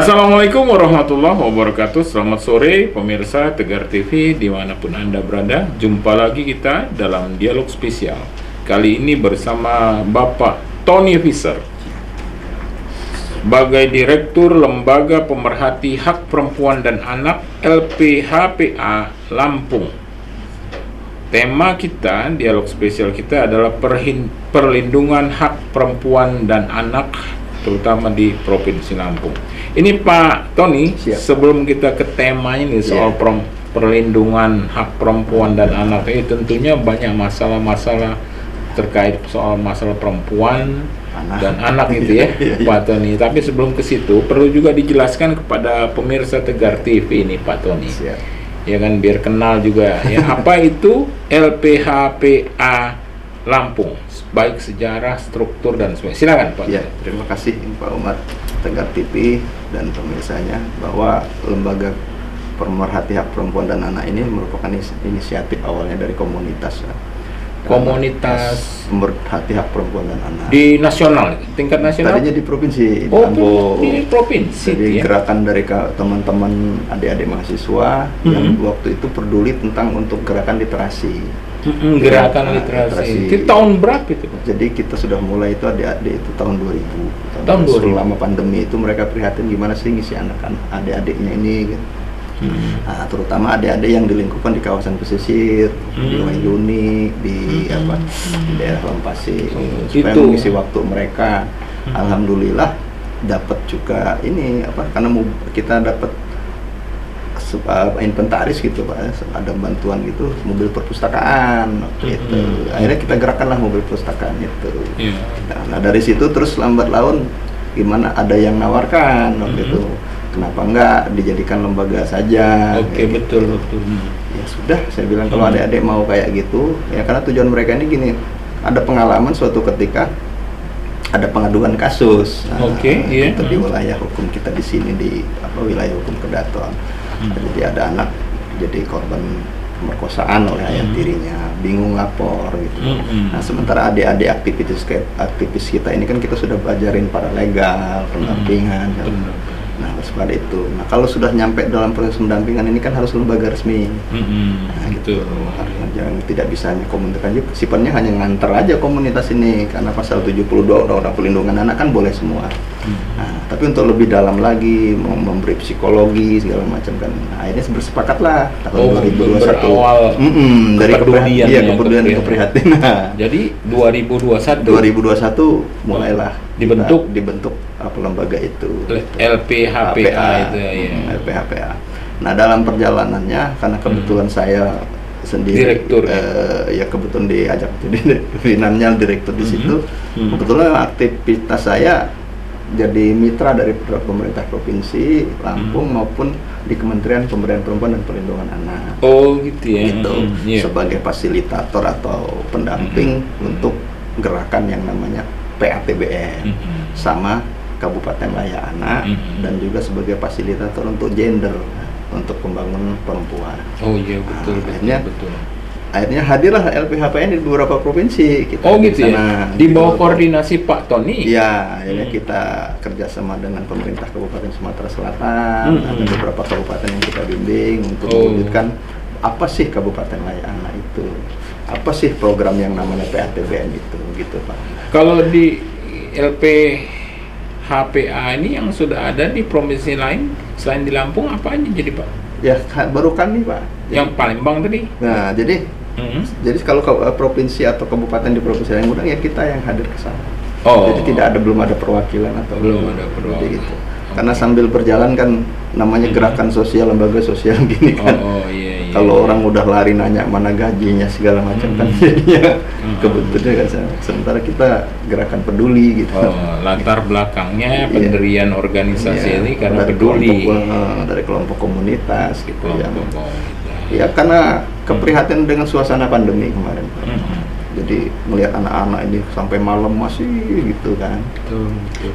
Assalamualaikum warahmatullahi wabarakatuh. Selamat sore pemirsa Tegar TV dimanapun Anda berada. Jumpa lagi kita dalam dialog spesial. Kali ini bersama Bapak Tony Fisher sebagai Direktur Lembaga Pemerhati Hak Perempuan dan Anak LPHPA Lampung. Tema kita, dialog spesial kita adalah perlindungan hak perempuan dan anak terutama di Provinsi Lampung. Ini Pak Tony, sebelum kita ke tema ini soal perlindungan hak perempuan dan anak, ini tentunya banyak masalah-masalah terkait soal masalah perempuan dan anak itu ya, Pak Tony. Tapi sebelum ke situ, perlu juga dijelaskan kepada pemirsa Tegar TV ini, Pak Tony. Ya kan, biar kenal juga ya, apa itu LPHPA Lampung, baik sejarah, struktur, dan sebagainya. Silakan Pak. Ya, terima kasih Pak Umar, Tegar TV dan pemirsanya, bahwa Lembaga Pemerhati Hak Perempuan dan Anak ini merupakan inisiatif awalnya dari komunitas pemerhati hak perempuan dan anak di nasional, tingkat nasional. Tadinya di provinsi. Di provinsi. Jadi gerakan dari teman-teman adik-adik mahasiswa yang waktu itu peduli tentang untuk gerakan literasi. Gerakan literasi. Itu tahun berapa itu? Jadi kita sudah mulai itu adik-adik itu tahun 2000. Tahun 2000. Selama pandemi itu mereka prihatin gimana sih ngisi anak-anak adik-adiknya ini gitu. Nah, terutama adik-adik yang di lingkupan di kawasan pesisir, di Wayuni, di daerah Lampasi, supaya mengisi waktu mereka. Alhamdulillah dapat juga ini karena kita dapat inventaris gitu Pak, ada bantuan gitu mobil perpustakaan gitu. Akhirnya kita gerakkanlah mobil perpustakaan itu. Nah, dari situ terus lambat laun gimana ada yang nawarkan waktu itu, kenapa enggak dijadikan lembaga saja. Gitu. Betul. Ya sudah, saya bilang kalau adik-adik mau kayak gitu ya, karena tujuan mereka ini gini, ada pengalaman suatu ketika ada pengaduan kasus itu di wilayah hukum kita di sini, di wilayah hukum Kedaton. Jadi ada anak jadi korban pemerkosaan oleh ayah tirinya, bingung lapor gitu. Nah, sementara adik-adik aktivis kita ini kan kita sudah belajarin paralegal, pendampingan. Nah, seperti itu. Nah, kalau sudah nyampe dalam proses pendampingan ini kan harus lembaga resmi. Nah, gitu. Jangan tidak bisa hanya komunitas aja, sifatnya hanya nganter aja komunitas ini, karena pasal 72 Undang-Undang Perlindungan Anak kan boleh semua. Nah, tapi untuk lebih dalam lagi, memberi psikologi segala macam kan. Nah, akhirnya bersepakatlah tahun 2021. Dari kepedulian dan keprihatinan. Jadi 2021 mulailah dibentuk lembaga itu. LPHPA itu ya. LPHPA. Nah, dalam perjalanannya karena kebetulan saya sendiri direktur ya kebetulan diajak jadi finalnya direktur di situ. Kebetulan aktivitas saya jadi mitra dari pemerintah provinsi Lampung maupun di Kementerian Pemberdayaan Perempuan dan Perlindungan Anak. Oh gitu ya. Sebagai fasilitator atau pendamping untuk gerakan yang namanya PATBN sama Kabupaten Layak Anak, dan juga sebagai fasilitator untuk gender, untuk pembangunan perempuan. Oh iya, betul. Akhirnya hadirlah LPHPN di beberapa provinsi kita. Oh gitu ya. Di bawah koordinasi Pak Tony. Ya, akhirnya kita kerjasama dengan pemerintah Kabupaten Sumatera Selatan, ada beberapa kabupaten yang kita bimbing untuk mewujudkan apa sih Kabupaten Layak Anak itu, apa sih program yang namanya PATBN itu, gitu Pak. Kalau di LPHPA ini yang sudah ada di provinsi lain selain di Lampung apa aja jadi Pak? Ya baru kami Pak. Yang Palembang tadi. Nah jadi kalau provinsi atau kabupaten di provinsi yang undang ya kita yang hadir ke sana. Jadi belum ada perwakilan atau belum ada perwakilan. Gitu. Karena sambil berjalan kan namanya gerakan sosial, lembaga sosial gini kan. Kalau orang udah lari nanya mana gajinya segala macam kan jadinya kebetulan kan. Sementara kita gerakan peduli gitu. Latar belakangnya pendirian organisasi ini karena peduli dari kelompok komunitas gitu ya. Ya karena keprihatinan dengan suasana pandemi kemarin. Jadi melihat anak-anak ini sampai malam masih gitu kan.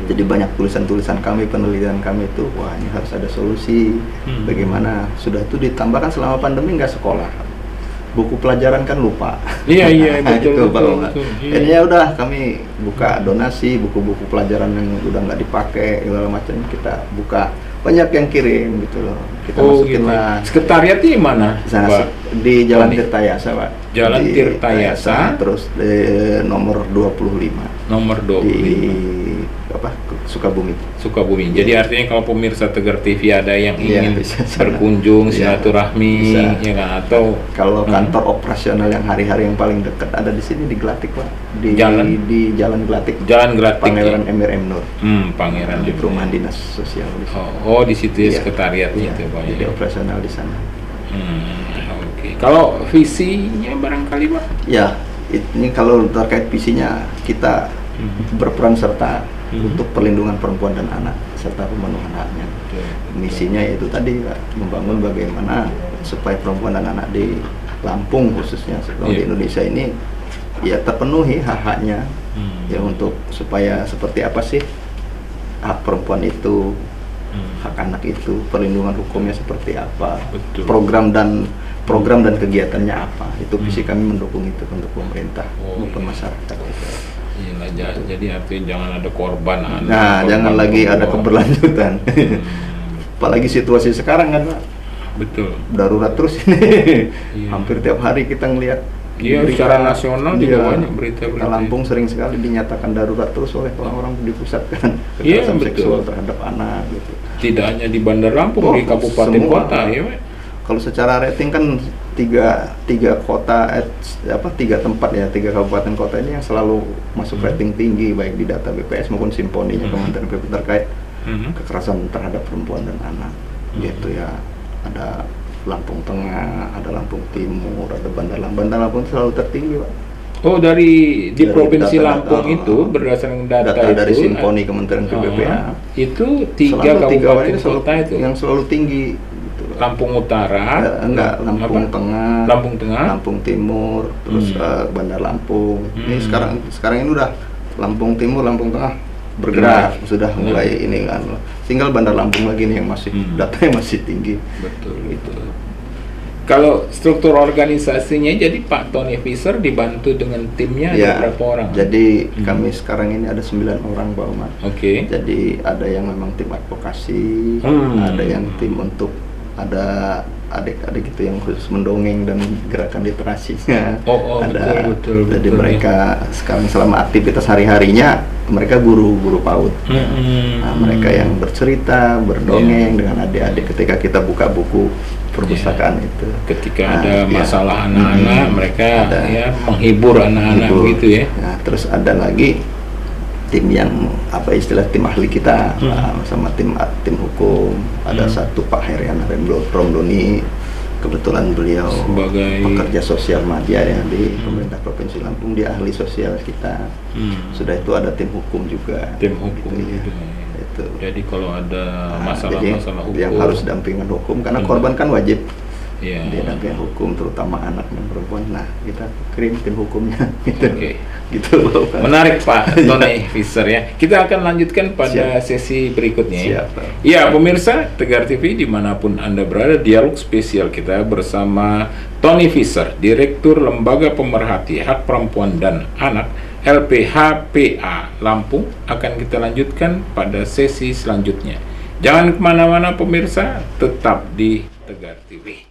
Jadi banyak tulisan-tulisan kami, penelitian kami itu, wah ini harus ada solusi. Bagaimana sudah itu ditambahkan selama pandemi nggak sekolah, buku pelajaran kan lupa. Iya betul. Ini ya udah kami buka donasi buku-buku pelajaran yang udah nggak dipakai segala macam, kita buka banyak yang kirim gitu loh. Kita Oh masukin gitu. lah. Sekretariat di mana, Sana, Pak? di Jalan Tony? Tirtayasa, Pak. Jalan Di Tirtayasa. terus di nomor 25 Nomor di 25 apa? Sukabumi. Sukabumi. Jadi artinya kalau pemirsa Tegar TV ada yang Iya, ingin bisa sana. berkunjung, Iya, silaturahmi, bisa. ya kan? Atau Kalau kantor operasional yang hari-hari yang paling dekat ada di sini di Glatik, Pak. Di Jalan Glatik. Jalan Glatik. Pangeran Emir M Nur. Pangeran Di perumahan dinas sosial di sana. Oh, di situ ya Iya. sekretariatnya Iya, itu, Pak. jadi Ya. operasional di sana. Oke. Kalau visinya barangkali, Pak? Ya, ini kalau terkait visinya kita berperan serta untuk perlindungan perempuan dan anak serta pemenuhan haknya. Misinya yaitu tadi, Pak, membangun bagaimana supaya perempuan dan anak di Lampung khususnya di Indonesia ini ya terpenuhi hak-haknya ya, untuk supaya seperti apa sih hak perempuan itu, hak anak itu, perlindungan hukumnya seperti apa, Betul. program dan kegiatannya apa, itu visi kami mendukung itu untuk pemerintah maupun masyarakat. Iyalah, jadi artinya jangan ada korban anak. Nah, korban jangan lagi ada perempuan. keberlanjutan. Apalagi situasi sekarang kan, Pak, Betul. darurat terus ini. Iya. Hampir tiap hari kita ngelihat Iya, berita. secara nasional juga Iya, banyak berita-berita. Kita Lampung sering sekali dinyatakan darurat terus oleh orang-orang di pusat kan, Iya, kekerasan betul. seksual terhadap anak gitu. Tidak hanya di Bandar Lampung, Oh, di kabupaten semua. kota, ya, Pak. Kalau secara rating kan tiga kota, tiga tempat ya, 3 kabupaten kota ini yang selalu masuk rating tinggi baik di data BPS maupun simponinya Kementerian PP terkait kekerasan terhadap perempuan dan anak. Gitu ya, ada Lampung Tengah, ada Lampung Timur, ada Bandar Lampung. Bandar Lampung selalu tertinggi, Pak. Oh, di provinsi data-data, Lampung itu berdasarkan data dari itu, simponi Kementerian PPPA. Itu 3 Selalu tiga kabupaten ini selalu, kota itu. yang selalu tinggi. Gitu. Lampung Utara, Enggak, Lampung apa? Tengah, Lampung Tengah, Lampung Timur, terus Bandar Lampung. Ini sekarang ini udah Lampung Timur, Lampung Tengah bergerak, sudah mulai ini kan. Tinggal Bandar Lampung lagi nih yang masih datanya masih tinggi. Betul, gitu. Kalau struktur organisasinya, jadi Pak Tony Fisher dibantu dengan timnya Ya, ada berapa orang? jadi kami sekarang ini ada 9 orang, Pak Umar. Oke. Jadi ada yang memang tim advokasi, ada yang tim untuk ada adik-adik itu yang khusus mendongeng dan gerakan literasinya. Ada. betul. Jadi mereka sekarang selama aktivitas hari-harinya mereka guru PAUD. Nah, mereka yang bercerita, berdongeng dengan adik-adik ketika kita buka buku perpustakaan itu. Ketika ada masalah anak-anak, mereka ya menghibur anak-anak gitu ya. Nah, terus ada lagi tim yang apa istilah tim ahli kita sama tim hukum. Ada satu Pak Herian Romdoni, kebetulan beliau sebagai pekerja sosial media ya di pemerintah Provinsi Lampung, dia ahli sosial kita. Sudah itu ada tim hukum juga. Tim hukum gitu ya. Itu. Jadi kalau ada Jadi masalah hukum yang harus dampingan hukum karena korban kan wajib ya. dia dampingan hukum, terutama anak dan perempuan. Nah, kita kirim tim hukumnya gitu. Gitu loh, Pak. Menarik, Pak Tony Fisher ya. Kita akan lanjutkan pada sesi berikutnya. Siap, Pak. Ya, pemirsa Tegar TV dimanapun Anda berada, dialog spesial kita bersama Tony Fisher, Direktur Lembaga Pemerhati Hak Perempuan dan Anak LPHPA Lampung, akan kita lanjutkan pada sesi selanjutnya. Jangan kemana-mana pemirsa, tetap di Tegar TV.